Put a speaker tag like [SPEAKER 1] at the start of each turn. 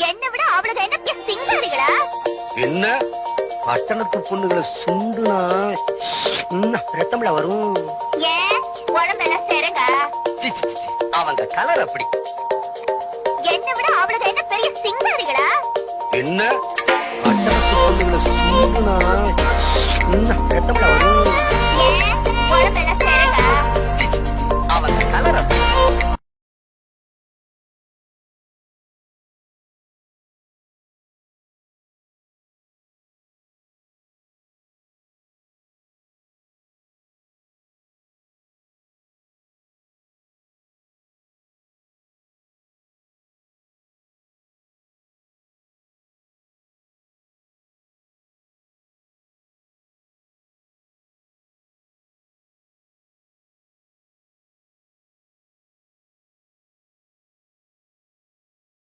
[SPEAKER 1] என்னை விட அவளுக்கு என்ன பெரிய சிங்காரிகளா?
[SPEAKER 2] என்ன பட்டணத்து பொண்ணுகளை சுண்டுனா ரத்தம்ல வரும்.
[SPEAKER 1] ஏன் உடம்பெல்லாம் சேருங்க?
[SPEAKER 2] C, C, C, C. அவங்க கலர் அப்படி.
[SPEAKER 1] என்னை விட அவளுக்கு என்ன பெரிய சிங்காரிகளா?
[SPEAKER 2] என்ன பட்டணத்து பொண்ணுகளை சுண்டுனா ரத்தம்ல வரும்.
[SPEAKER 1] ஏன் உடம்பெல்லாம் சேருங்க?
[SPEAKER 2] C, C, C. அவங்க கலர் அப்படி.